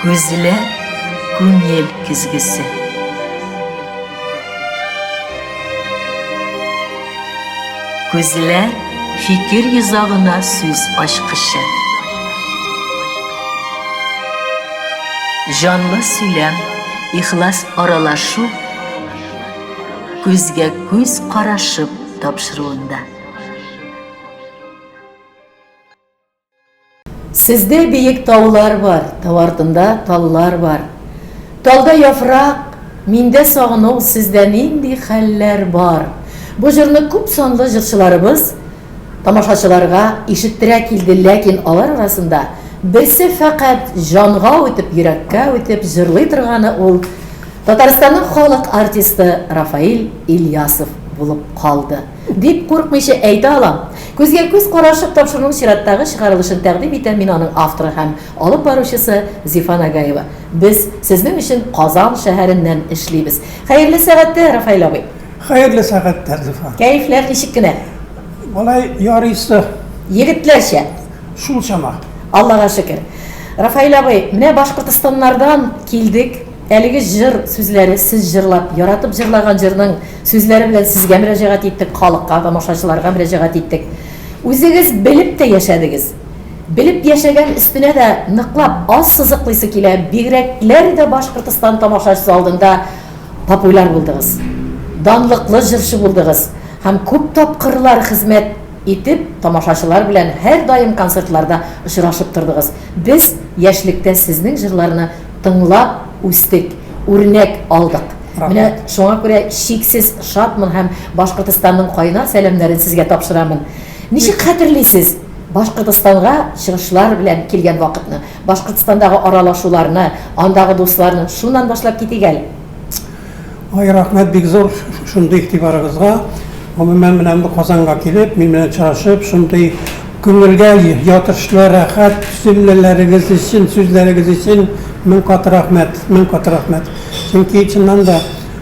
Көзілі күн ел күзгісі. Көзілі fikir yüzağına söz aşkışı. Canlı söylem, ihlas aralaşu, gözge göz qaraşıp tapşırığında. Sizde büyük tağlar var, tavartında tallar var. Talda yaprak, minde sağınığı sizden indi haller var. Bu jırны көп sanlı jırçılarımız tamашачыларга ишеттирә килде, ләкин алар арасында берсе фақат жанга үтеп, йөрәккә үтеп җырлый торганы ул Татарстанның халык артисты Рафаил Ильясов булып калды. Дип курыкмыйча әйтә алам. Күзгә күз карашып тапшыруның чираттагы чыгарылышын тәкъдим итәм мин аның авторы һәм алып баручысы Зифа Нагаева. Без сезнең өчен Казан шәһәреннән эшлибез. Хәерле сәгатьтә, Рафаил абый. Хәерле сәгатьтә, Зифа. Кәефләр ничек кенә? Валай ярыйсы. Егетләрчә. Шул чама. Аллага шөкер. Рафаил абый, менә Башкортстаннардан килдек. Әлеге җыр сүзләре сез җырлап, яратып җырлаган җырның сүзләре белән сезгә мөрәҗәгать иттек, халыкка, тамашачыларга мөрәҗәгать иттек. Үзегез белеп тә яшәдегез. Белеп яшәгән өстенә дә ныклап аз сызыклыйсы килә. Бигрәкләр дә Башкортстан тамашачысы алдында популяр булдыгыз. Данлыклы җырчы булдыгыз. Һәм күп тапкырлар хезмәт итеп, тамашачылар белән һәр даим концертларда очрашып тордыгыз. Без яшьлектә сезнең җырларны тыңлап үстек, үрнәк алдык. Менә шуңа күрә шиксез шатмын һәм Башкортстанның кайнар сәламнәрен сезгә тапшырамын. Ничек хәтерлисез Башкортстанга чыгышлар белән килгән вакытны, Башкортстандагы аралашуларны, андагы дусларны шуннан башлап китик әле. Ай, рәхмәт бик зур шундый игътибарыгызга. Гомумән менә бу Казанга килеп, мин белән чыгышып, шундый күңелгә ятышлы рәхәт сөйләләрегез өчен, сүзләрегез өчен мең кат рәхмәт, мең кат рәхмәт. Чөнки чыннан да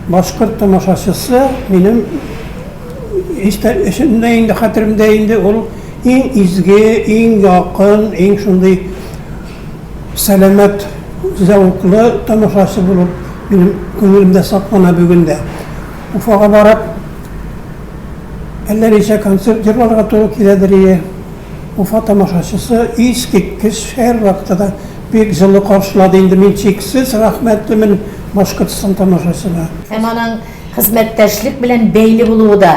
башкорт тамашачысы минем эшендә инде хәтеремдә инде ул иң изге, иң якын, иң шундый сәламәт, зәвыклы тамашачы булып минем күңелемдә саклана бүгендә. Уфага барып әллә ничә концерт җырларга туры киләдер. Уфа тамашачысы искиткеч һәр вакытта бик җылы каршылады инде. Мин чиксез рәхмәтлемен Башкортстан тамашачысына. Һәм аның хезмәттәшлек белән бәйле булуы да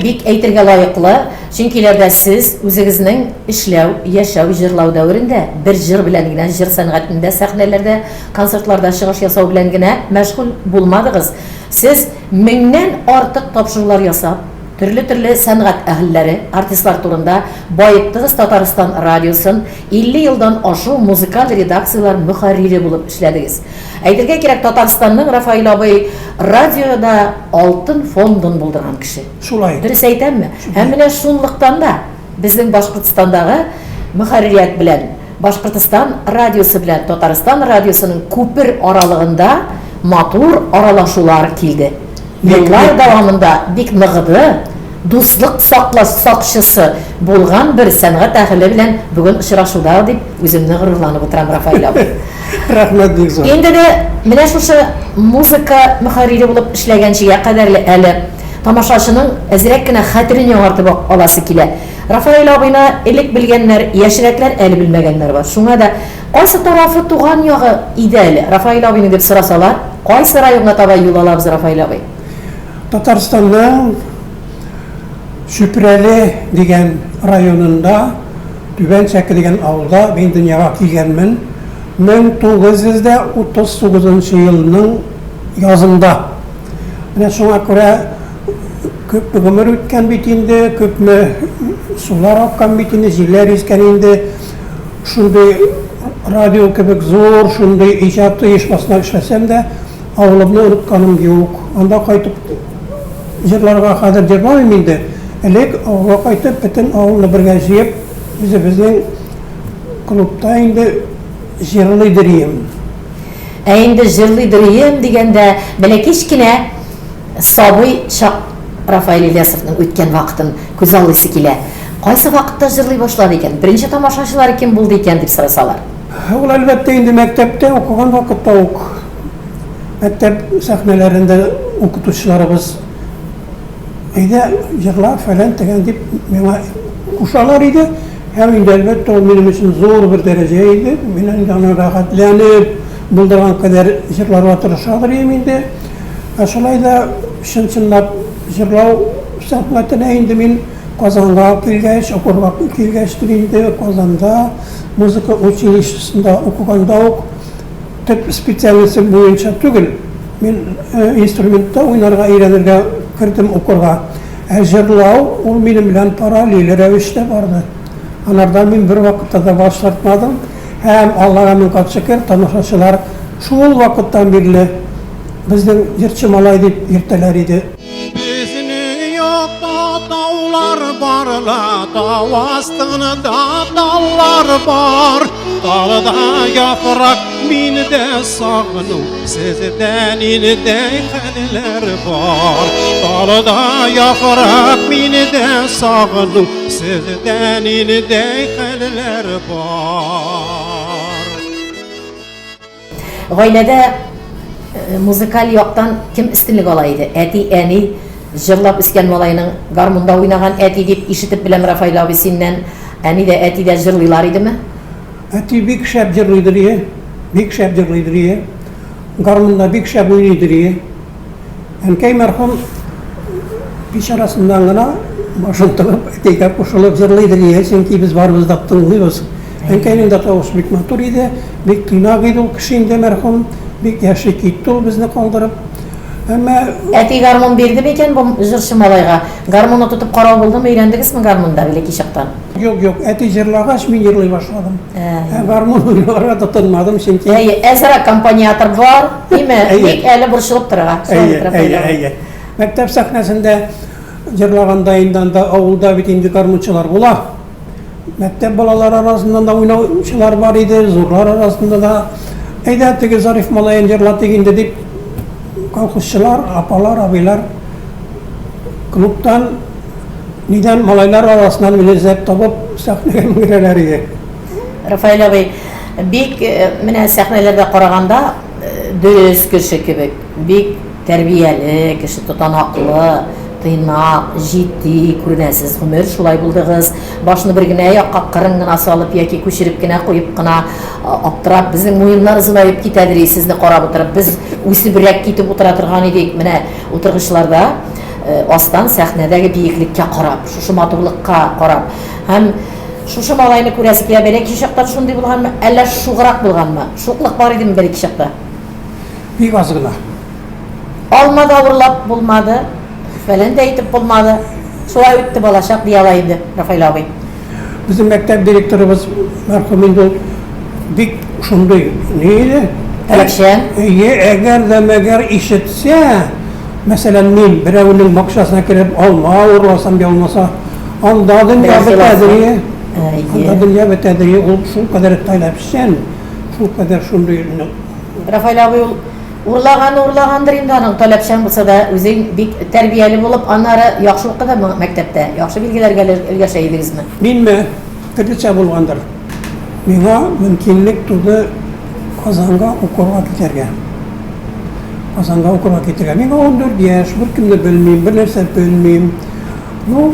бик әйтергә лаеклы. Чөнки сез үзегезнең эшләү, яшәү, җырлау дәверендә бер җыр белән генә, җыр сәнгатендә, сәхнәләрдә, концертларда чыгыш ясау белән генә мәшгуль булмадыгыз. Сез меңнән артык тапшырулар ясап, төрле сәнгать әһелләре, артистлар турында байыттыгыз Татарстан радиосын, 50 елдан ашу музыкаль редакциялар мөхәррире булып эшләдегез. Әйтергә кирәк, Татарстанның Рафаил абый радиода алтын фондын булдырган кеше. Шулай. Дөрес әйтәмме? Һәм менә шунлыктан да безнең Башкортстандагы мөхәррият белән, Башкортстан радиосы белән Татарстан радиосының күпер аралыгында матур аралашулар килде. Еллар дәвамында бик ныгыды, дуслык сакчысы булган бер сәнгать әһеле белән бүген очрашуда дип үземне горурланып утырам, Рафаил абый. Рәхмәт бик зур. Инде дә менә шушы музыка мөхәррире булып эшләгәнчегә кадәрле әле тамашачының әзрәк кенә хәтерен яңартып аласы килә. Рафаил абыйны элек белгәннәр, яшьрәкләр әле белмәгәннәр бар. Шуңа да кайсы тарафы туган ягы иде әле Рафаил абыйны дип сорасалар, кайсы районга таба юл алабыз, Рафаил абый? Татарстанның Шүпрәле дигән районында, Түбән Сәке дигән авылда мин дөньяга килгәнмен 1939 елның язында. Менә шуңа күрә күп гомер үткән бит инде, күпме сулар аккан бит инде, җилләр искән инде. Шундый радио кебек зур, шундый иҗат оешмасына эшләсәм дә, авылымны онытканым юк. Анда кайтып җырларга хәзер җырламыйм инде. Элек авылга кайтып, бөтен авылны бергә җыеп, безнең клубта инде җырлыйдыр идем. Инде җырлыйдыр идем дигәндә, бәләкич кенә сабый чак Рафаил Ильясовның үткән вакытын күз алдыйсы килә. Кайсы вакытта җырлый башлады икән? Беренче тамашачылар кем булды икән дип сорасалар. Ул әлбәттә инде мәктәптә укыган вакытта ук мәктәп сәхнәләрендә укытучыларыбыз әйдә җырла фәлән тегән дип миңа кушалар иде. Һәм инде әлбәттә ул минем өчен зур бер дәрәҗә иде. Мин инде аны рәхәтләнеп булдырган кадәр җырларга тырышалар идем инде. Шулай да чын-чынлап җырлау сәнгатенә инде мин Казанга килгәч, укырга килгәч инде Казанда музыка училищесында укыганда ук төп специальность буенча түгел. Мин инструментта уйнарга өйрәнергә кирдем укырга. Җырлау ул минем белән параллель рәвештә барды. Анардан мин бер вакытта да баш тартмадым. Һәм Аллага мин шөкер, тамашачылар шул вакыттан бирле безнең җырчы малай дип йөртәләр иде. Безнең якта таулар барла, тау астында таулар бар. Талда яфрак миндә сагыну, сездән инде хәлләр бар. Талда яфрак миндә сагыну, сездән инде хәлләр бар. Гаиләдә музыкаль яктан кем истинлек ала иде? Әти, әни, җырлап үскән малайның гармунда уйнаган әти дип ишетеп беләм Рафаил абый синнән. Әни дә, әти дә җырлыйлар идеме? Әти бик шәп җырлыйдыр иде, бик шәп җырлыйдыр иде. Гармунда бик шәп уйныйдыр иде. Әнкәй мәрхүм бичарасыннан гына башын тыгып, әтигә кушылып җырлыйдыр иде, чөнки без барыбыз да тыңлыйбыз. Әнкәйнең дә тавышы бик матур иде, бик тыйнак иде ул кеше инде мәрхүм, бик яши китте ул безне калдырып. Әмма Әти гармун бирде микән бу җырчы малайга? Гармунны тотып карау булдымы? Өйрәндегезме гармунда бәлки чактан? Юк, әти җырлагач мин җырлый башладым. Гармун уйнарга тотынмадым, чөнки Әзрәк аккомпаниатор бар, име? Бик әле борчылып торырга. Әйе. Мәктәп сәхнәсендә җырлаганда инде авылда бит инде гармунчылар була. Мәктәп балалары арасында да уйнаучылар бар иде, зурлар арасында да. Әйдә теге Зариф малайын җырлатыйк инде дип колхозчылар, апалар, абыйлар клубтан нидән малайлар арасыннан миләзәт табып сәхнәгә менгерәләр иде. Рафаил абый, бик менә сәхнәләрдә караганда дөрес кеше кебек, бик тәрбияле, кеше тотанаклы, тыйнак, җитди күренәсез. Гомер шулай булдыгыз. Башны бер генә якка кырын гына салып яки күчереп кенә куеп кына аптырап, безнең муеннар зылаеп китәдер сезне карап утырып. Без үсебрәк китеп утыра торган идек. Менә утыргычларда астан сәхнәдәге биеклеккә карап, шушы матурлыкка карап. Һәм шушы малайны күрәсе килә, бәлки чактан шундый булганмы, әллә шуграк булганмы? Шуклык бар идеме бәлки чакта? Бик аз гына. Алма да урлап булмады, фәлән дә әйтеп булмады. Шулай үтте балачак дия ала инде Рафаил абый. Безнең мәктәп директорыбыз мәрхүм инде ул бик шундый нидә? Таләпчән. Әгәр дә мәгәр ишетсә, мәсәлән, мин берәүнең бакчасына киреп алма урласам я булмаса, анда дөнья бетәдер. Анда дөнья бетәдер. Ул шул кадәр таләпчән, шул кадәр шундый. Рафаил абый урлагандыр инде аның таләпчән булса да, үзең бик тәрбияле булып, аннары яхшы укыды мәктәптә. Яхшы билгеләргә өлгәшә идегезме? Минме кирчә булгандыр. Миңа мөмкинлек туды Казанга укырга китәргә. Казанга укырга китәргә. Миңа 14 яшь, беркемне белмим, бер нәрсә белмим. Ну,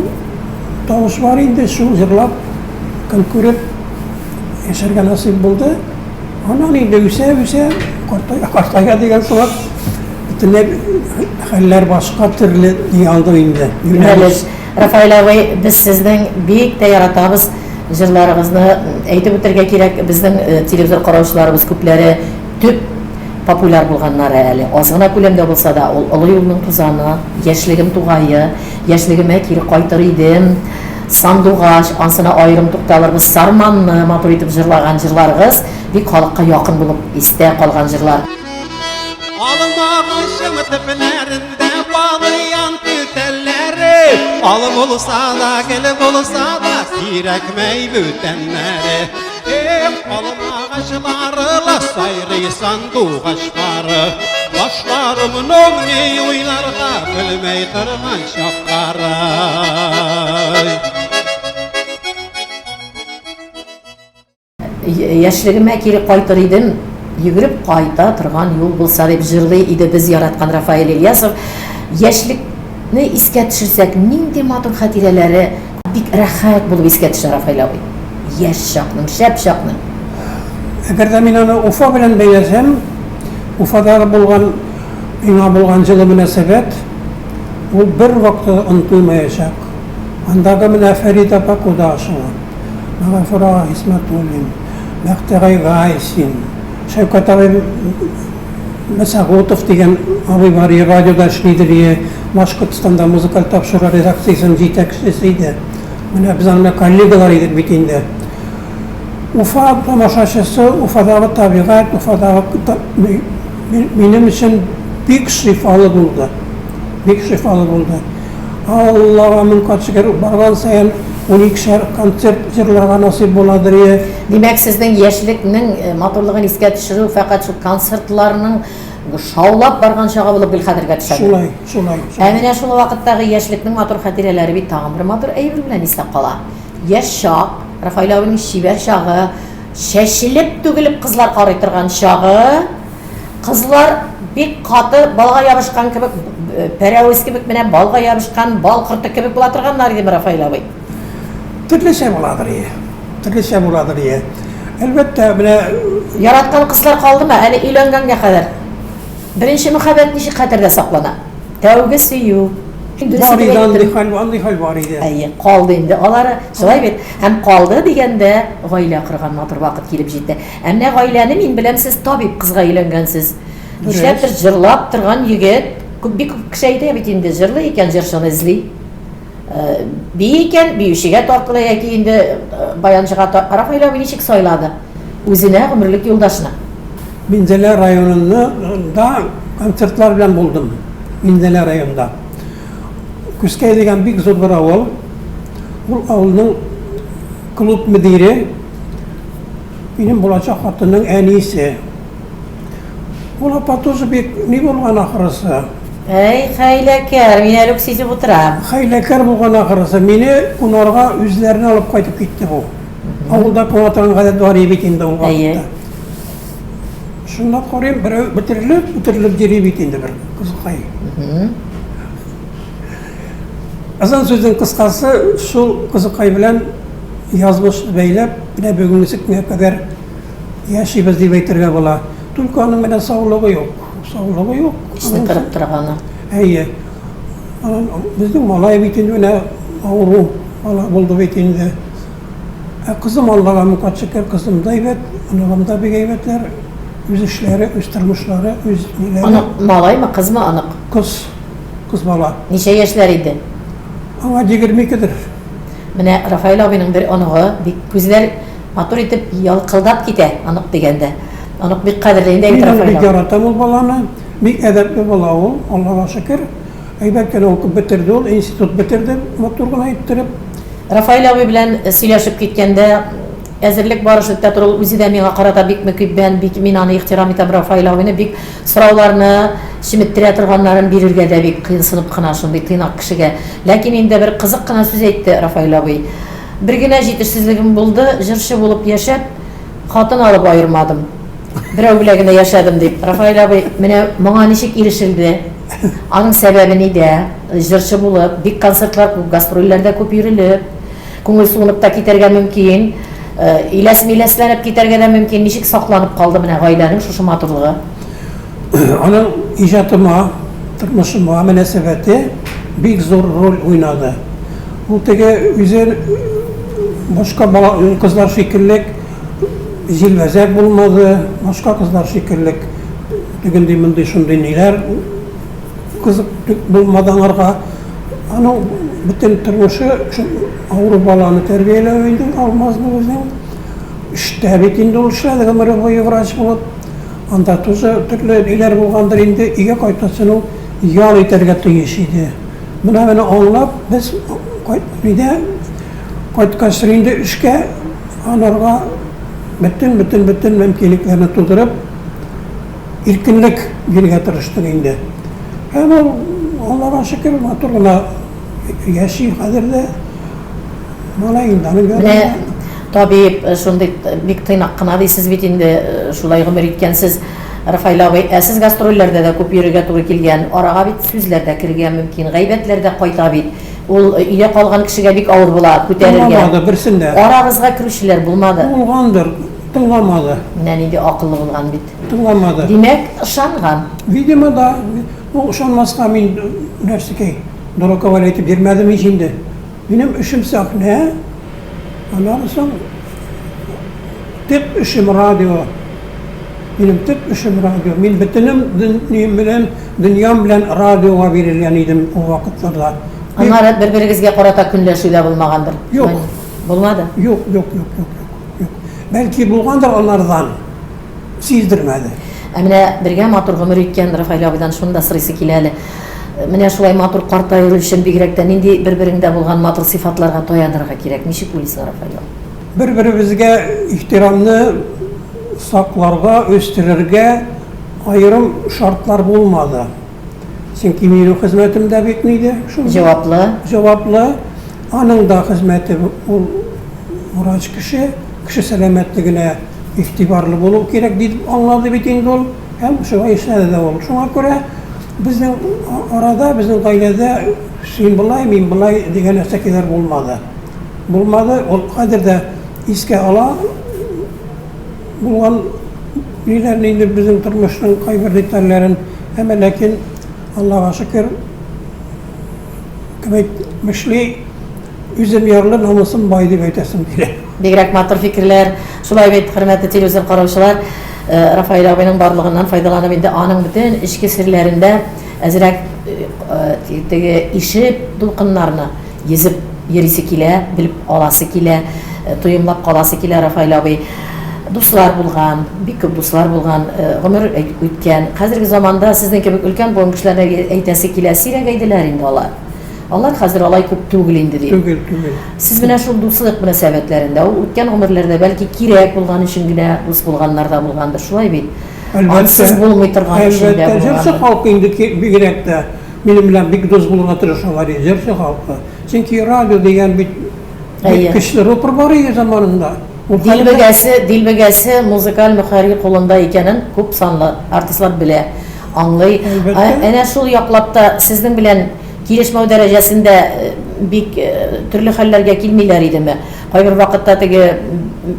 тавыш бар инде, шул җырлап, көн күреп яшәргә насыйп булды. Аннан инде үсә, картайга дигән сымак, бөтенләй хәлләр башка төрле алды инде. Юнәлеш. Рафаил абый, без сезнең бик тә яратабыз җырларыгызны. Әйтеп үтәргә кирәк, безнең телевизор караучыларыбыз күпләре төп популяр булганнар әле. Аз гына күләмдә булса да, ул олы юлның тузаны, яшьлегем тугае, яшьлегемә кире кайтыр идем. Сандугач, ансына аерым тукталырбыз. Сарманны матур итеп җырлаган җырларыгыз бик халыкка якын булып истә калган җырлар. Almağışım teplerinde bağlayan tütelleri Al bulsa da gel bulsa da sirekmey bütenleri Almağışlarla sayrıysan duğaşları Başlarımın ömrü uylarga bilmey kırgan şakları яшьлегемә кире кайтыр идем, йөгереп кайта торган юл булса дип җырлый иде без яраткан Рафаэль Ильясов. Яшьлекне искә төшерсәк, нинди матур хатирәләре бик рәхәт булып искә төшә Рафаэль абый. Яшь чакның, шәп чакның. Әгәр дә мин аны Уфа белән бәйләсәм, Уфада булган миңа булган җылы мөнәсәбәт ул бер вакытта онытылмаячак. Андагы менә Фәрит апа кудашыгы, Мәгъфура Исмәтуллин, Мәхтәгай Гайсин, Шәүкәт абый Мәсәгутов дигән абый бар, радиода эшлидер, Башкортстанда музыкаль тапшыру редакциясенең җитәкчесе иде. Менә без аның коллегалар идек бит инде. Уфа тамашачысы, Уфадагы табигать, Уфадагы минем өчен бик шифалы булды. Бик шифалы булды. Аллага мөмкин шикәр барган саен 12 концерт җырларга насыйп буладыр. Димәк, сезнең яшьлекнең матурлыгын искә төшерү фақат шул концертларның шаулап барган чагы булып бил хәтергә төшә. Шулай. Менә шул вакыттагы яшьлекнең матур хатирәләре бит тагын бер матур әйбер белән исә кала. Яшь чак, Рафаэль абыйның шибәр чагы, шәшелеп түгелеп кызлар карый торган чагы, кызлар бик каты балга ябышкан кебек, пәрәвез кебек менә балга ябышкан, бал кырты кебек була торганнар иде Рафаэль абый. Төрлечә буладыр. Әлбәттә, менә Яраткан кызлар калдымы әле өйләнгәнгә кадәр? Беренче мөхәббәт ничек хәтердә саклана? Тәүге сөю. андый хәл бар иде. Әйе, калды инде. Алары шулай бит. Һәм калды дигәндә гаилә корган матур вакыт килеп җитте. Әмма гаиләне мин беләм, сез табиб кызга өйләнгәнсез. Нишләптер җырлап торган егет, бик күп кеше әйтә бит инде, җырлый икән җырчыны эзли. Бии икән, биючегә тартыла яки инде баянчыга Рафаэль абый ничек сайлады? Үзенә гомерлек юлдашына. Минзәлә районында концертлар белән булдым. Минзәлә районында. Күскәй дигән бик зур бер авыл. Ул авылның клуб мөдире минем булачак хатынның әнисе. Ул апа тоже бик ни булган ахырысы. Әй, хәйләкәр, мин әле сизеп утырам. Хәйләкәр булган ахырысы. Мине кунарга үзләренә алып кайтып китте бу. Авылда кунатырган гадәт бар бит инде ул вакытта. Шунда карыйм, берәү бөтерелеп йөри бит инде бер кызыкай. Азан сүзнең кыскасы, шул кызыкай белән язмыш бәйләп, менә бүгенге көнгә кадәр яшибез дип әйтергә була. Только аның менә саулыгы юк. Ишне кырып торганы. Әйе. Безнең малай бит инде менә авыру бала булды бит инде. Кызым Аллага мукатшикер, кызым да әйбәт, анагымда бик әйбәтләр, үз эшләре, үз тормышлары, үз ниләре. Анык малаймы, кызмы анык? Кыз бала. Ничә яшьләр иде? Аңа 22-дер. Менә Рафаэль абыйның бер аныгы бик күзләр матур итеп ялкылдап китә, анык дигәндә. Анык бик кадерле инде Мин Рафаэль бик абый. яратам ул баланы, бик әдәпле бала ул, Аллага шөкер. Әйбәт кенә укып бетерде ул, институт бетерде, матур гына иттереп. Рафаэль абый белән сөйләшеп киткәндә әзерлек барышында торып үзе дә миңа карата бик мөкиббән, бик мин аны ихтирам итәм Рафаэль абыйны, бик сорауларны шимиттерә торганнарын бирергә дә бик кыенсынып кына шундый тыйнак кешегә. Ләкин инде бер кызык кына сүз әйтте Рафаэль абый. Бер генә җитешсезлегем булды, җырчы булып яшәп, хатын алып аермадым. Берәү белән генә яшәдем дип. Рафаэль абый менә моңа ничек ирешелде? Аның сәбәбе нидә? Җырчы булып, бик концертлар, гастрольләрдә күп йөрелеп, күңел суынып та китәргә мөмкин. Иләс-миләсләнеп китәргә дә мөмкин. Ничек сакланып калды менә гаиләнең шушы матурлыгы? Аның иҗатыма, тормышыма мөнәсәбәте бик зур роль уйнады. Ул теге үзе башка кызлар шикелле җилвәзәк булмады, башка кызлар шикелле тегендәй мондый шундый ниләр кызык булмаганнарга. Аның бөтен тормышы авыру баланы тәрбияләү инде, алмазны үзенең эштә бит инде ул эшләде, гомере буе врач булып. Анда тоже төрле ниләр булгандыр инде, өйгә кайтасын ул ял итәргә тиеш иде. Менә аңлап, без кайткач инде эшкә анарга бөтен мөмкинлекләрне тудырып, иркенлек бирергә тырыштык инде. Һәм ул Аллага шөкер матур гына яши хәзердә. Малай инде аның Менә Табип, шундый бик тыйнак кына дейсез бит инде, шулай гомер иткәнсез. Рафаил абый, сез гастрольләрдә дә күп йөрергә туры килгән, арага бит сүзләр дә кергән мөмкин, гайбәтләр дә кайта бит. Ул өйдә калган кешегә бик авыр була, күтәрергә. Булмады берсендә. Арагызга керүчеләр булмады. Булгандыр, тыңламады. Менә инде акыллы булган бит. Тыңламады. Димәк, ышанган. Видимо, да, ул ышанмаска мин нәрсәгә дуракова әйтеп бирмәдем инде. Минем эшем сәхнә, аннан соң төп эшем радио. Минем төп эшем радио. Мин бөтенем дөньям белән радиога бирелгән идем ул вакытларда. Аннары бер-берегезгә карата көнләшү дә булмагандыр. Юк. Булмады. Юк. Бәлки булгандыр алардан. Сиздермәде. Менә бергә матур гомер иткән Рафаил абыйдан шунда сырыйсы килә әле. Менә шулай матур картайыр өчен бигрәк тә нинди бер-береңдә булган матур сыйфатларга таянырга кирәк. Ничек уйлыйсың, Рафаил? Бер-беребезгә ихтирамны сакларга, өстөрергә айрым шартлар булмады. Чөнки минем хезмәтем дә бик ниде? Җаваплы. Аның да хезмәте ул врач кеше сәламәтлегенә игътибарлы булу кирәк дип аңлады бит инде ул. Һәм шулай эшләде дә ул. Шуңа күрә безнең арада, безнең гаиләдә син булай, мин булай дигән нәрсәләр булмады. Ул хәзер дә искә ала булган ниләрне инде безнең тормышның кайбер детальләрен, әмма ләкин Аллаһка шөкер, мешли үзем ярлы намысым бай дип әйтәсем килә. Бигрәк матур фикерләр. Шулай бит, хөрмәтле телевизор караучылар, Рафаил абыйның барлыгыннан файдаланып инде аның бөтен эчке серләрендә әзрәк теге ишеп дулкыннарны езеп йөрисе килә, белеп аласы килә, тоемлап каласы килә Рафаил абый. Дуслар булган, бик күп дуслар булган, гомер үткән. Хәзерге заманда сезнең кебек өлкән буын кешеләргә әйтәсе килә, сирәк әйделәр инде алар. Алар хәзер алай күп түгел инде ди. Түгел. Сез менә шул дуслык мөнәсәбәтләрендә, ул үткән гомерләрдә бәлки кирәк булган өчен генә дус булганнар да булгандыр, шулай бит. Ансыз булмый торган өчен дә булган. Җырчы халкы инде бигрәк тә минем белән бик дус булырга тырышалар, җырчы халкы. Чөнки радио дигән бит көчле рупор бар иде заманында. Дилбегәсе музыкаль мөхәррир кулында икәнен күп санлы артистлар белә, аңлый. Әнә шул яклап та сезнең белән килешмәү дәрәҗәсендә бик төрле хәлләргә килмиләр идеме? Кайбер вакытта теге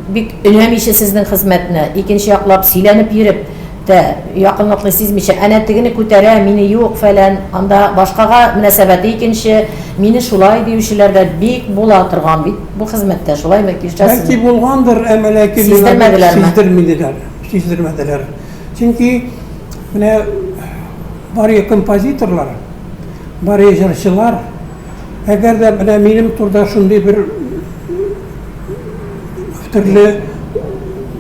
бик өнәмичә сезнең хезмәтне, икенче яклап сөйләнеп йөреп тә якынлыклы сизмичә, әнә тегене күтәрә, мине юк фәлән, анда башкага мөнәсәбәте икенче, мине шулай диючеләр дә бик була торган бит. Бу хезмәттә шулаймы килешәсез? Бәлки булгандыр, әмма ләкин сиздермәделәр. Чөнки менә бар композиторлар, бар җырчылар, әгәр дә менә минем турда шундый бер төрле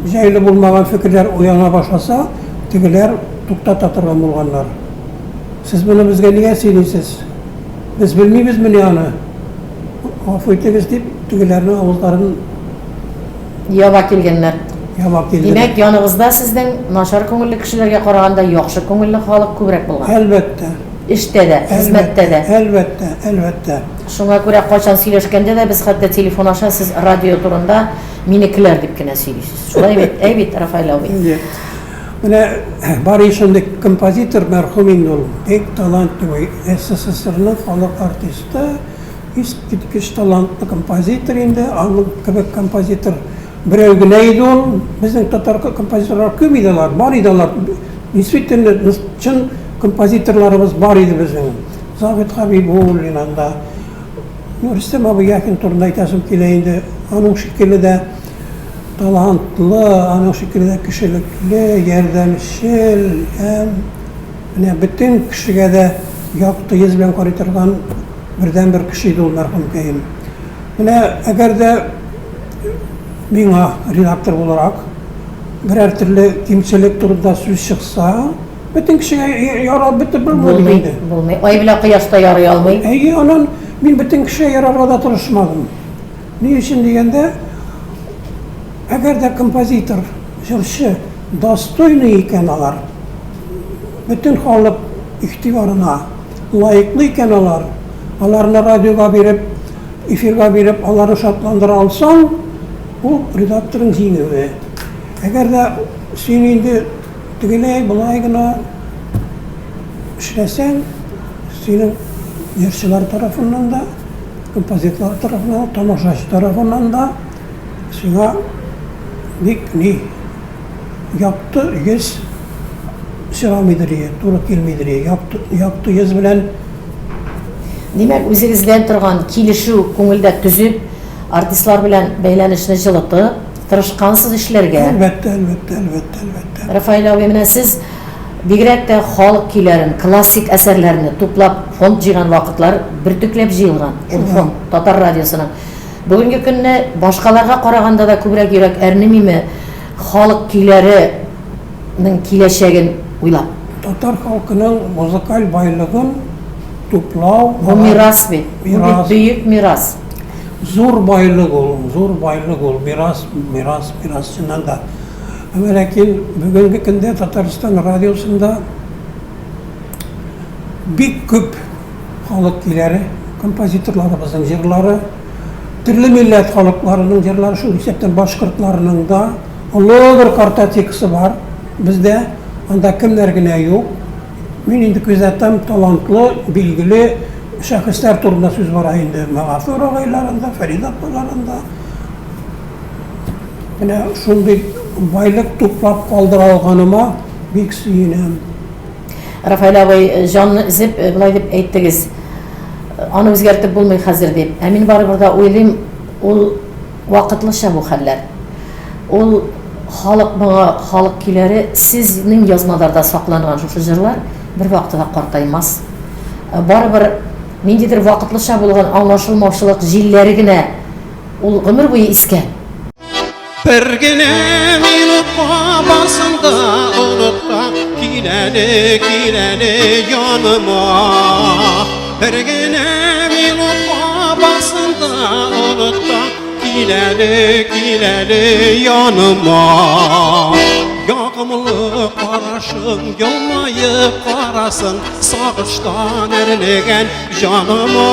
җайлы булмаган фикерләр уяна башласа, тегеләр туктата торган булганнар. Сез моны безгә нигә сөйлисез? Без белмибез менә аны. Гафу итегез дип, тегеләрнең авызларын яба килгәннәр. Димәк, яныгызда сезнең начар күңелле кешеләргә караганда яхшы күңелле халык күбрәк булган. Әлбәттә. Эштә дә, хезмәттә дә. Әлбәттә. Шуңа күрә кайчан сөйләшкәндә дә без хәтта телефон аша сез радио турында минекеләр дип кенә сөйлисез. Шулай бит, әйбит Рафаил абый. Менә бар шундый композитор мәрхүм инде ул. Бик талантлы СССРның халык артисты, искиткеч талантлы композитор инде, аның кебек композитор берәү генә иде ул. Безнең татар композиторлар күп иделәр, бар иделәр. Действительно, чын композиторларыбыз бар иде безнең. Завид Хабибуллин анда. Рөстәм абый якын турында әйтәсем килә инде. Аның шикелле дә талантлы, аның шикелле дә кешелекле, ярдәмчел, менә бөтен кешегә дә якты йөз белән карый торган бердән-бер кеше иде ул мәрхүмкәем. Менә әгәр дә миңа редактор буларак берәр төрле кимчелек турында сүз чыкса, бөтен кешегә ярап бетеп булмый. Ай белән кояшта ярый алмый. Анан мин бөтен кешегә ярарга да тырышмадым. Ни өчен дигәндә, әгәр дә композитор, җырчы достойный икән алар, бөтен халык игътибарына лаеклы икән аларны радиога биреп, эфирга биреп, аларны шатландыра алсаң, Ул редакторның җиңүе. Әгәр дә син инде тегеләй болай гына эшләсәң, синең йөрчеләр тарафыннан да, композиторлар тарафыннан да, тамашачы тарафыннан да сиңа бик якты йөз сырамыйдыр, туры килмейдер. Якты йөз белән Димәк, үзегездән торган килешү күңелдә түзеп, артистлар белән бәйләнешне җылытып, тырышкансыз эшләргә. Әлбәттә. Рафаэль абый, менә сез бигрәк тә халык көйләрен, классик әсәрләрне туплап, фонд җыйган вакытлар бертөкләп җыелган. Ул фонд Татар радиосының. Бүгенге көнне башкаларга караганда да күбрәк йөрәк әрнемиме халык көйләренең киләчәген уйлап? Татар халкының музыкаль байлыгын туплау, Бу мирас бит. Бу бит бөек мирас. зур байлык ул, мирас чыннан да. Ләкин бүгенге көндә Татарстан радиосында бик күп халык көйләре, композиторларыбызның җырлары, төрле милләт халыкларының җырлары, шул исәптән башкортларның да олы бер картотекасы бар. Бездә анда кемнәр генә юк. Мин инде күзәтәм талантлы, билгеле шәхесләр турында сүз бара инде. Мәгафур агайларында, Фәрид апаларында. Менә шундый байлык туплап калдыра алганыма бик сөенәм. Рафаэль абый, җанны изеп, булай дип әйттегез. Аны үзгәртеп булмый хәзер дип. Ә мин барыбер да уйлыйм, ул вакытлыча бу хәлләр. Ул халык моңа, халык көйләре сезнең язмаларда сакланган шушы җырлар бер вакытта картаймас. Барыбер ниндидер вакытлыча булган аңлашылмаучылык җилләре генә ул гомер буе искән. Bir gene minutla basında unutma Kileli yanıma Bir gene minutla basında unutma Kileli yanıma Yağımlı qarашın yolmayıp qarasın Sağıştan ərlegen canıma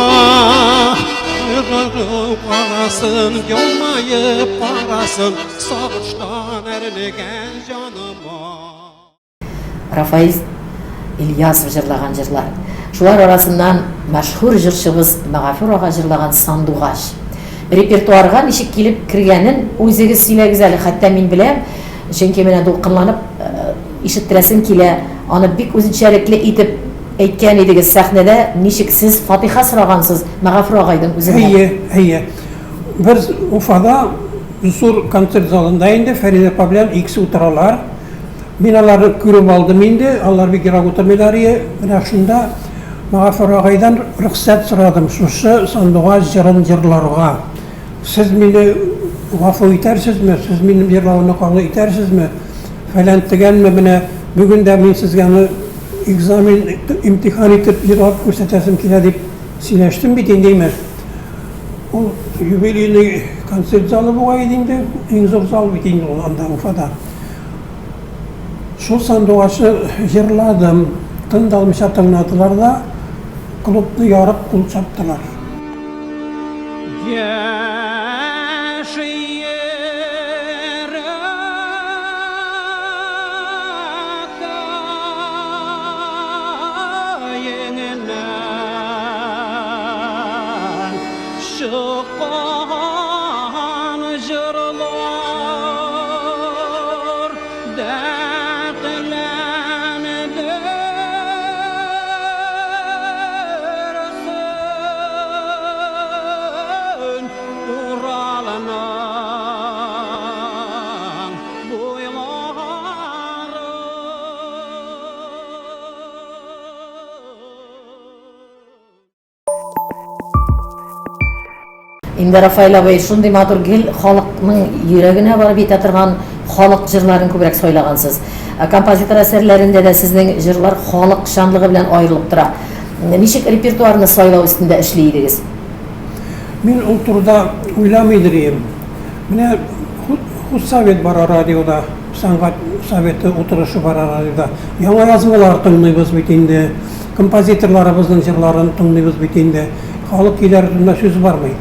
Qarasın, yolmayıp qarasın Sağıştan ərlegen canıma Рафаэль Ильясов җырлаган җырлар. Шулар арасыннан мәшһүр җырчыбыз Мәгафур ага җырлаган Сандугач. Репертуарга ничек килеп кергәнен үзегез сөйләгез әле, хәтта мин беләм, чөнки менә дулкынланып ишеттерәсем килә. Аны бик үзенчәлекле итеп әйткән идегез сәхнәдә, ничек сез Фатиха сорагансыз Мәгафур агайдан үзеннән. Әйе. Бер Уфада зур концерт залында инде Фәрид апа белән икесе утыралар. Мин аларны күреп алдым инде, алар бик ерак утырмыйлар. Менә шунда Мәгафур агайдан рөхсәт сорадым шушы Сандугач җырын җырларга. Сез мине гафу итәрсезме? Сез минем җырлауны кабул итәрсезме? Фәлән тегәнме? Менә бүген дә мин сезгә экзамен, имтихан итеп җырлап күрсәтәсем килә дип сөйләштем бит инде. Ул юбилейный концерт залы була инде, иң зур зал бит инде ул анда Уфада. Шул Сандугачны җырладым, тындалмыйча тыңладылар да, клубны ярып кул чаптылар. Инде Рафаэль абый шундый матур гел халыкның йөрәгенә барып итә торган халык җырларын күбрәк сайлагансыз. Композитор әсәрләрендә дә сезнең җырлар халык шанлыгы белән аерылып тора. Ничек репертуарны сайлау өстендә эшли идегез? Мин ул турыда уйламыйдыр. Менә Хусавет бара радиода, сәнгать советы утырышы бара радиода. Яңа язмалар тыңлыйбыз бит инде. Композиторларыбызның җырларын тыңлыйбыз бит инде. Халык көйләрендә сүз бармый.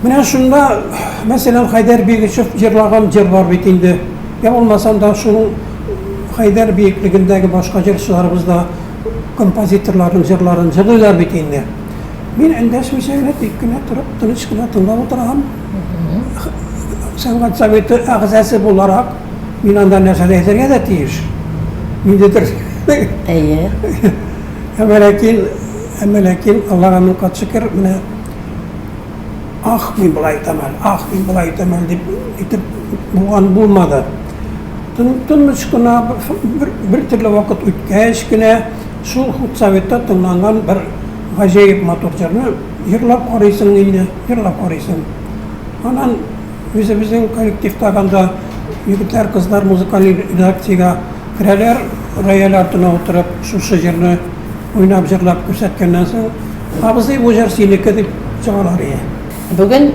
Менә шунда, мәсәлән, Хайдар Бигишев җырлаган җыр бар бит инде. Я булмасам да шуның Хайдар биеклегендәге башка җырчыларыбыз да композиторларның җырларын җырлыйлар бит инде. Мин эндәшмичә генә тик кенә торып, тыныч кына тыңлап утырам. Сәнгать советы әгъзасы буларак, мин анда нәрсә әйтергә дә тиеш. Ниндидер Әйе. Әмәләкин, Аллаһка мең кат шөкер, менә мин болай итәм дип итеп булмады. Тыныч кына бер төрле вакыт үткәч кенә шул хутсоветта тыңланган бер гаҗәеп матур җырны җырлап карыйсың инде, җырлап карыйсың. Анан үзебезнең коллективта анда егетләр, кызлар музыкаль редакциягә керәләр, рояль артына утырып, шушы җырны уйнап җырлап күрсәткәннән соң, абзый бу җыр синеке дип чыгалар иде. Бүген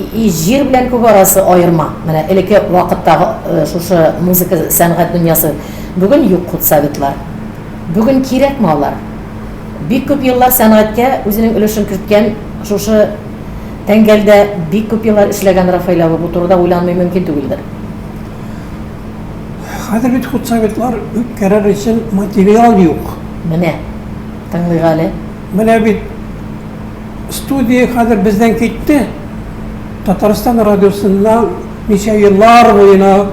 җир белән күк арасы аерма. Менә элекке вакыттагы шушы музыка сәнгать дөньясы бүген юк хутсоветлар. Бүген кирәкме алар? Бик күп еллар сәнгатькә үзенең өлешен керткән шушы тәңгәлдә бик күп еллар эшләгән Рафаил абый бу турыда уйланмый мөмкин түгелдер. Хәзер бит хутсоветлар үткәрер өчен материал юк. Менә тыңлыйк әле. Менә бит студия хәзер бездән китте. Татарстан радиосында ничә еллар буена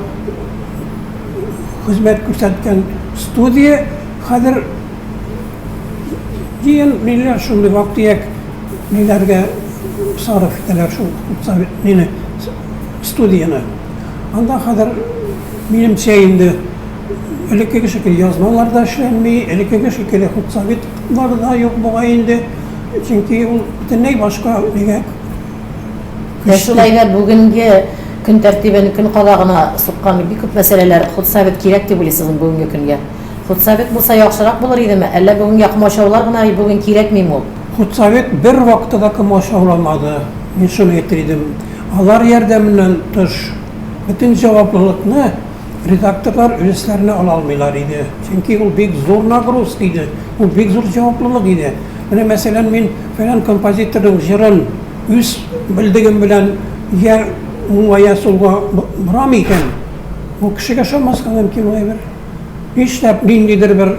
хезмәт күрсәткән студия хәзер ниләр шундый вакыт ниләргә сарыф итәләр шул студияны. Анда хәзер минемчә инде элеккеге шикелле язмалар да эшләнми, элеккеге шикелле хутсоветлар да юк бугай инде. Чөнки ул бөтенләй башка нигә. Шулай да бүгенге көн тәртибен көн кадагына суккан бик күп мәсьәләләр хутсовет кирәк дип уйлыйсыз бүгенге көнгә. Хутсовет булса яхшырак булыр идеме? Әллә бүгенге комачаулар гына бүген кирәкмиме ул? Хутсовет бер вакытта да комачауламады. Мин шуны әйтер идем. Алар ярдәменнән тыш бөтен җаваплылыкны редакторлар өлесләренә ала алмыйлар иде. Чөнки ул бик зур нагрузка иде. Ул бик зур җаваплылык иде. Менә мәсәлән мин фәлән композиторның җырын үз белдегем белән я уңая сулга барам икән. Ул кешегә шамаска мөмкин булыр. Нишләп ниндидер бер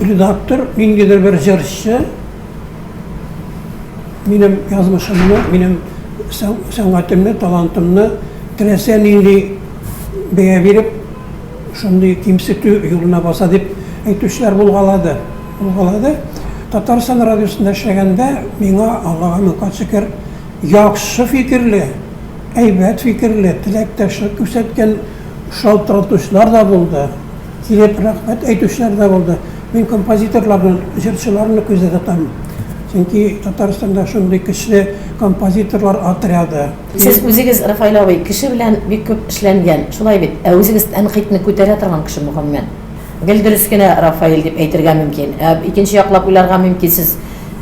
редактор, ниндидер бер җырчы минем язмышымны, минем сәнгатемне, талантымны теләсә нинди бәя биреп, шундый кимсетү юлына баса дип әйтүчләр булгалады. Татарстан радиосында эшләгәндә миңа Аллаһка мең кат шөкер яхшы фикерле, әйбәт фикерле, теләктәшлек күрсәткән шалтыратучылар да булды. Килеп рәхмәт әйтүчләр дә булды. Мин композиторларны, җырчыларны күздә тотам. Чөнки Татарстанда шундый көчле композиторлар отряды. Сез үзегез Рафаил абый кеше белән бик күп эшләнгән, шулай бит. Үзегез тәнкыйтьне күтәрә торган кеше мөхәммәд. Гел дөрес кенә Рафаил дип әйтергә мөмкин. Икенче яклап уйларга мөмкин, сез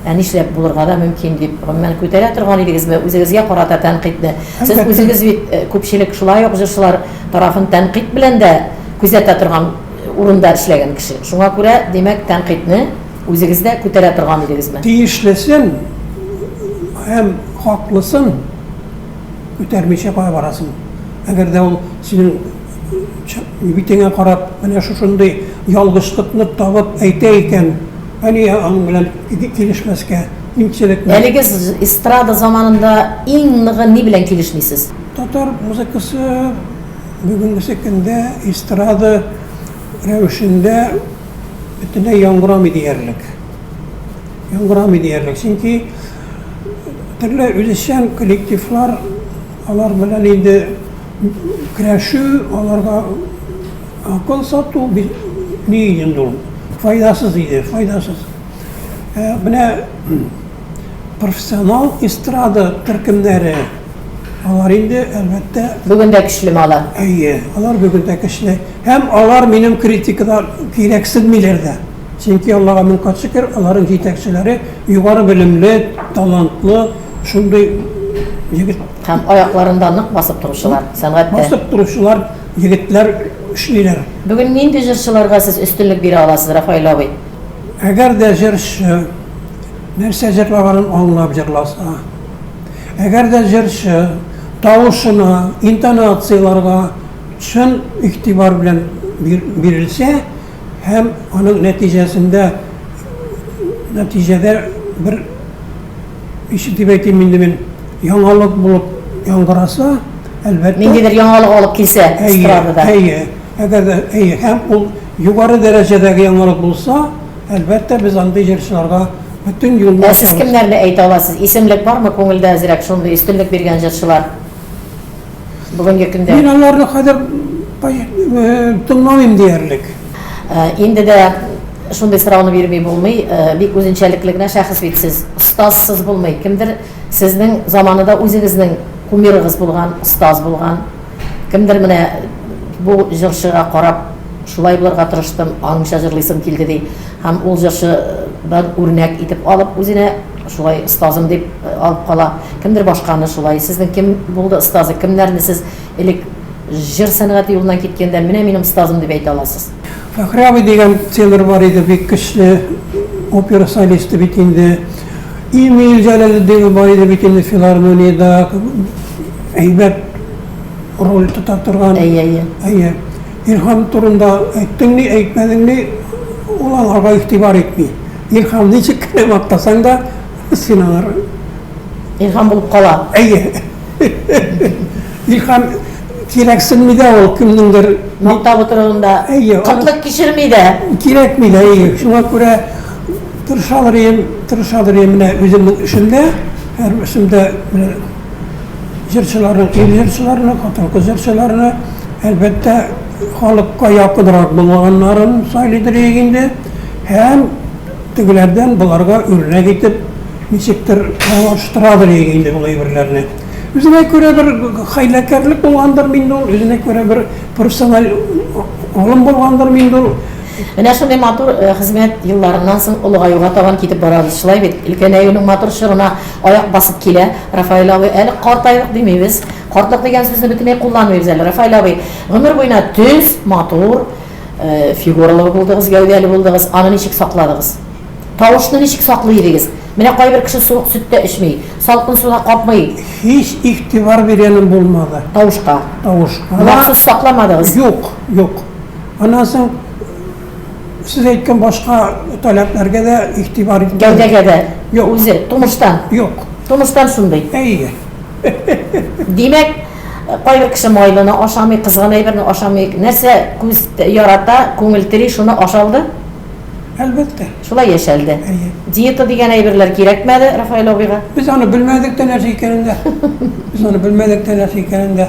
нишләп булырга да мөмкин дип гомумән күтәрә торган идегезме үзегезгә карата тәнкыйтьне. Сез үзегез бит күпчелек шулай ук җырчылар тарафын тәнкыйть белән дә күзәтә торган урында эшләгән кеше. Шуңа күрә, димәк, тәнкыйтьне үзегездә күтәрә торган идегезме? Тиешлесен һәм хаклысын күтәрмичә кая барасың. Әгәр дә ул синең битеңә карап, менә шушындый ялгышлыкны табып әйтә икән, әнигә аның белән килешмәскә мөмкинчелек. Әлеге эстрада заманында иң ныгы ни белән килешмисез? Татар музыкасы бүгенге көндә эстрада рәвешендә бөтенләй яңгырамый диярлек. Чөнки төрле үзешчән коллективлар алар белән инде көрәшү, аларга акыл сату ни инде ул? Файдасыз иде, файдасыз. Менә профессионал эстрада төркемнәре алар инде әлбәттә Бүген дә көчлеме алар? әйе, алар бүген дә көчле. Һәм алар минем критикада кирәксенмиләр дә. Чөнки Аллаһка мең кат шөкер, аларның җитәкчеләре югары белемле, талантлы, шундый егет Һәм аякларында нык басып торучылар сәнгатьтә. басып торучылар егетләр эшлиләр. Бүген нинди җырчыларга сез өстенлек бирә аласыз, Рафаил абый? Әгәр дә җырчы нәрсә җырлаганын аңлап җырласа, Eğer de jırşı, davuşuna, intonatsiyalarga çün ihtibar bilen birilse, hem onun neticede bir işitip etimimin yangalık bulup yangırasa, elbette Nindidir yangalık alıp kilse estradada. Eğer de hem o yukarı derecedeki yangalık bulsa, elbette biz andi jırşılarga bütün yolunu Siz kimlerle eyti alasız? İsimlik var mı koňulda azirek şonda üstünlük bergen jırşylar? Bugünkü günde. Ben onlarni hadir tınlamayım diyerlik. Indi de şunday sırağını bermey bolmay, bek özünçelikligine şahs betsiz, ustazsız bolmay. Kimdir sizning zamanında özüňizning kumirigiz bolgan, ustaz bolgan? Kimdir mine bu jırşyga qarap şulay bularga tırıştım, aňyşa jırlysym kildi dey. Hem ol jırşydan örnek itip alıp özüne şulay ustazım dep alıp kala. Kimdir başkany şulay? Sizning kim boldy ustazy? Kimlerni siz elik jır sanaty ýolundan ketkende mine menim ustazym dep aýta alasız? Fahri abi degen teler var idi, bir kişli opera solisti bitindi. İmil Jalali degen var idi, bitindi filarmoniyada eýbet rol tutup turgan. Eýe. İlham turunda etdiňni, eýtmediňni olanlarga ihtibar etmeýär. İlham niçik kelem atlasaň da sinar. İlham bulup kala. Eýe. İlham gereksinmi de ol kimnindir Maktab oturunda kıtlık kişirmeyi de. gerekmi de eýe. Şuna göre tırşalyrym mine özümniň işinde, her işimde jırçylaryň, jırçylaryny, katylky jırçylaryny elbette halykka ýakynrak bolganlaryň saýlydyr eginde, hem tigilerden bularga örnek etip niçikdir alıştıradır eginde bu eýberlerini. Özüne göre bir haylakarlık bolgandyr minde ol, özüne göre bir profesional olum bolgandyr minde ol. Mine şunday matur hizmet yıllarından soň ulgaýuga taban ketip barabız. Şulay bit. Ilken eýüniň matur şyryna ayak basyp kile. Rafael abi eli qartaýlyk dimeýiz. Qartlyk degen sözni bütünlüğe kullanmıyoruz eli. Rafael abi ömür boyuna düz, matur, figuralı bulduğunuz, gövdeli bulduğunuz, anı niçik sakladıgız? Tavuşunu niçik saklaydınız? Mine kay bir kişi soğuk sütte içmeyi, salkın suda kapmayı. Hiç ihtibar verenim bulmadı. Tavuşka. Maksus saklamadınız. Yok. Anasın siz aytgan başka taleplerge de ihtibar etmeyin. Gövdege de. Yok. Uzi, tumuştan. Yok. Tumuştan şunday. İyi. Demek kay bir kişi maylyny aşamy, kızgın eýberini aşamy, nerse göz yarata, köňül tiri şunu aşaldy. Elbette. Şulay yaşaldy. Diyeta diýen eýberler gerekmedi Rafael abiga. Biz onu bilmedik de nerse ikeninde.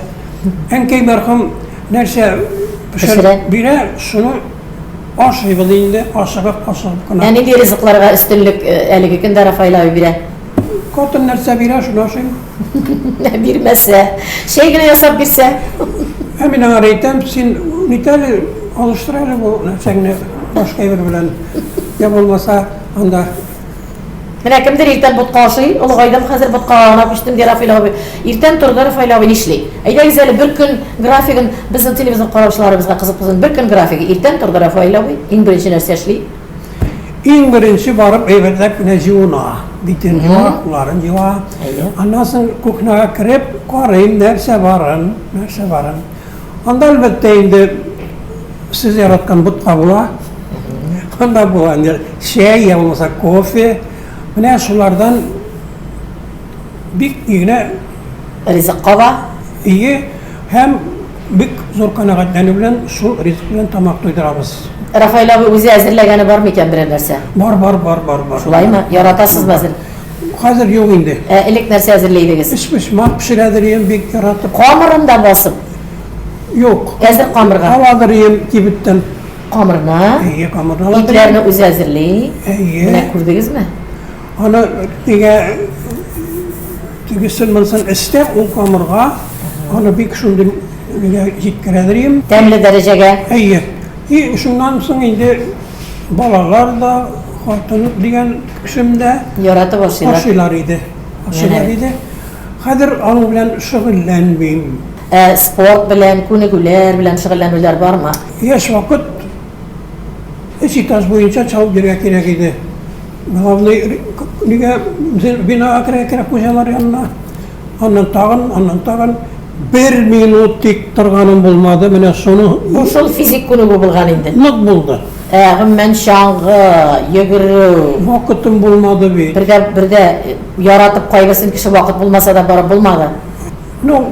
Enkey merhum nerse Pişiren. bire şunu aşıy bilindi, aşıgıp kına. Yani diye rızıklarga üstünlük eligi günde Rafael abi bire. Kotun nerse bire şunu aşıyım. Bilmezse, şey güne yasap birse. Emine araytem, sen niteli alıştırayla bu nefsegini başka bir bilen. Ya olmasa anda Mine kimdir irten but qaşy, ulgaýdym hazır but qagana pişdim diye Rafael abi. Irten turdy Rafael abi nişli. Aýda güzel bir gün grafigin bizning televizyon garaşlarybızga gyzyk bir gün grafigi irten turdy Rafael abi. Iň birinçi nerse işli. en birinci barıp eýberlek ne jiwna. Bitin jiwa, uların jiwa. Anasın kuknaga kirip, qarayım nerse barın. Onda elbette indi siz yaratkan but kabula. Onda bu şey ya olmasa kofe. Mine şulardan bir yine Rızık qaba. iyi hem bir zor kanagatlanı bilen şu rizk bilen tamak doydurabız. Rafael abi uzi äzirlegeni bar mıken bir nerse? Var. Şulayma, yaratasız bazır. Hazır yok indi. Elik nerse äzirleýdigiz? Pişmiş mat pişirediriyim bir yaratıp. Qamırında basıp. Yok. Äzir qamırga. Aladırıyım kibitten. Qamırna. İyi kamerden aladırıyım. İtlerini uzi äzirleýi. İyi. Mine kürdügizmi? Onu diye tügüsün istek o kamerga. Onu bir kişinin jitkirediriyim. Temli derecege. İyi. İyi şundan sonra indi balalar da hatun diyen kişimde Yaratı başlaylar. aşılar idi. Hadir onun bilen şügüllenmeyim. Sport bilen, kunigüler bilen şıgıllanüler var mı? Yaş vakit eşitas boyunca çalıp gerek idi. Glavni bina akre koşalar yanına Аннан тагын 1 минут тик торганым булмады. Менә шуны Ушул физик күнү булган инде. нык булды. Мен чаңгы, йөгөрүү, Вакытым булмады бит. бирдә яратып кайгысын кеше вакыт булмаса да барып булмады.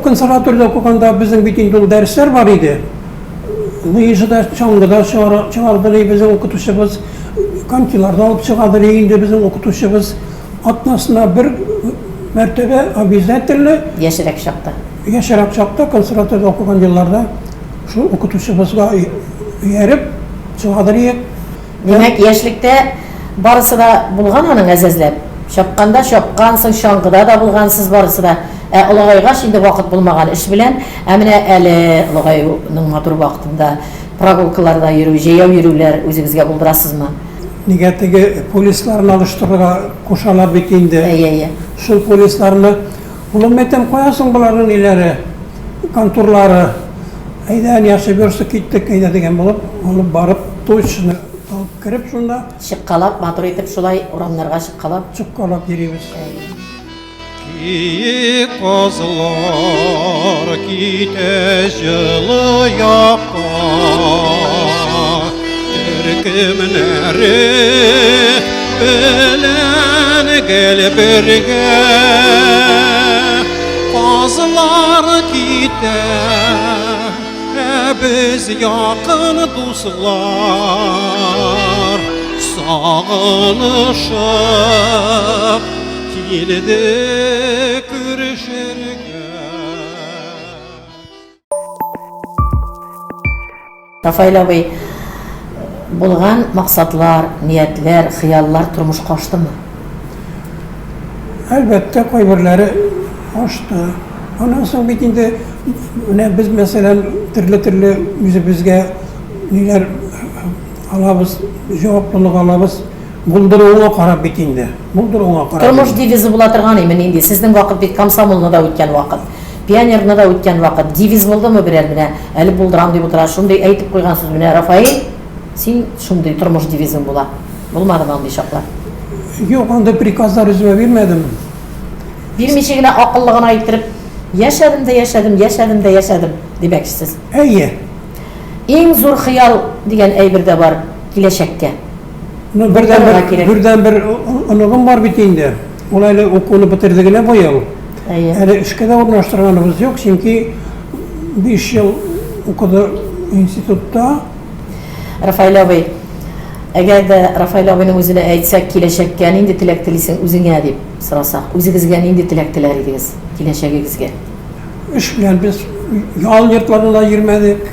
Консерваторияда укыганда безнең бит инде ул дәресләр бар иде. Лыжыда, чаңгыда чыгарды безнең укытучыбыз, конькиларда алып чыгады инде безнең укытучыбыз. Атнасына бер мәртәбә обязательно Яшерәк чакта. яшерак чакта консерваторияда укыган елларда шул укытучыбызга ярып чыгады. Демәк, яшьлектә барысы да булган аның әзәзләп. Чапканда чапкансың, чаңгыда да булгансыз барысы да. Олыгайгач инде вакыт булмаган эш белән, менә әле олыгайның матур вакытында прогулкаларда йөрү, җәяү йөрүләр үзегезгә булдырасызмы? Нигә теге полисларны алыштырырга кушалар бит инде. Әйе. Шул полисларны улым әйтәм куясың буларның иләре, контурлары. Әйдә, яшәп йөрсә киттек, әйдә дигән булып, алып барып, точно алып кереп шунда Чыккалап, матур итеп шулай урамнарга чыккалап. чуккалап йөрибез. Ки козлар ките жылы якка, Төркемнәре белән гел бергә, Козлар ките, без якын дуслар, Сагынышып килде күрешергә. Рафаил абый, булган максатлар, ниятләр, хыяллар тормышка аштымы? Әлбәттә, кайберләре ашты. Аннан соң бит инде менә без мәсәлән төрле үзебезгә ниләр алабыз, җаваплылык алабыз. Булдыруга карап бит инде. Булдыруга карап. Тормыш девизы була торган имен инде. Сезнең вакыт бит комсомолны да үткән вакыт. Пионерны да үткән вакыт. Девиз булдымы берәр менә? Әле булдырам дип утыра. Шундый әйтеп куйган сүз менә, Рафаил, син шундый тормыш девизың була. Булмадымы андый чаклар? Юк, анда приказлар үземә бирмәдем. Бирмичә генә акыллы гына әйттереп, яшәдем димәкчесез. Әйе. Иң зур хыял дигән әйбер дә бар киләчәккә. Бердән бер онугым бар бит инде. Ул әле укуны бетерде генә бу ел. Әйе. Әле эшкә дә урнаштырганыбыз юк, чөнки 5 ел укыды институтта. Рафаил абый, әгәр дә Рафаил абыйның үзенә әйтсәк, киләчәккә нинди теләк телисең үзеңә дип сорасак, үзегезгә нинди теләк теләр идегез киләчәгегезгә? Эш белән без ял йортларына йөрмәдек.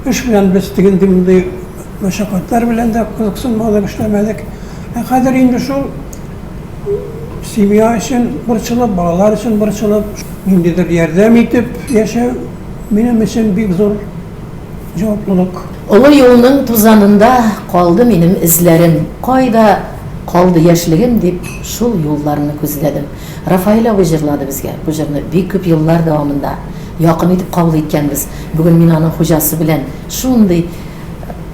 Эш белән без тегендимди мәшәкатьләр белән дә кызыксынмадык, эшләмәдек. Хәзер инде шул семья өчен борчылып, балалар өчен борчылып, ниндидер ярдәм итеп яшәү минем өчен бик зур җаваплылык. Олы юлның тузанында калды минем эзләрем, кайда калды яшьлегем дип шул юлларны күзләдем. Рафаил абый җырлады безгә. Бу җырны бик күп еллар дәвамында якын итеп кабул иткәнбез. Бүген мин аның хуҗасы белән шундый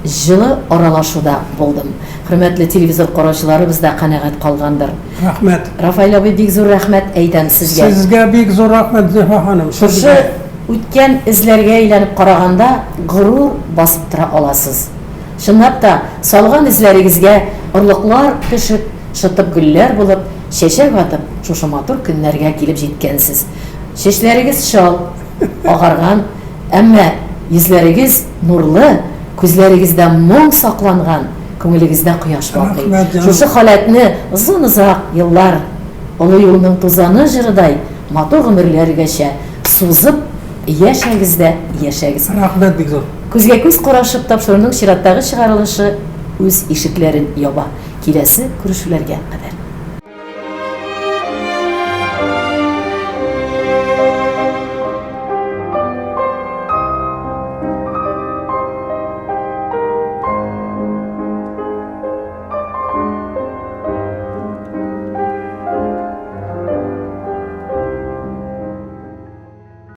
җылы аралашуда булдым. Хөрмәтле телевизор караучылары бездә канәгать калгандыр. Рәхмәт. Рафаил абый, бик зур рәхмәт әйтәм сезгә. Сезгә бик зур рәхмәт, Зөһрә ханым. Шушы үткән эзләргә әйләнеп караганда горур басып тора аласыз. Чынлап та салган эзләрегезгә орлыклар төшеп, шытып гөлләр булып, чәчәк атып, шушы матур көннәргә килеп җиткәнсез. Чәчләрегез шал, агарган, әмма йөзләрегез нурлы, күзләрегездә моң сакланган, күңелегездә кояш балкый. Шушы халәтне озын-озак еллар олы юлның тузаны җырыдай матур гомерләргәчә сузып яшәгездә яшәгез. Рәхмәт бик зур. Күзгә күз карашып тапшыруның чираттагы чыгарылышы үз ишекләрен яба. Киләсе күрешүләргә кадәр.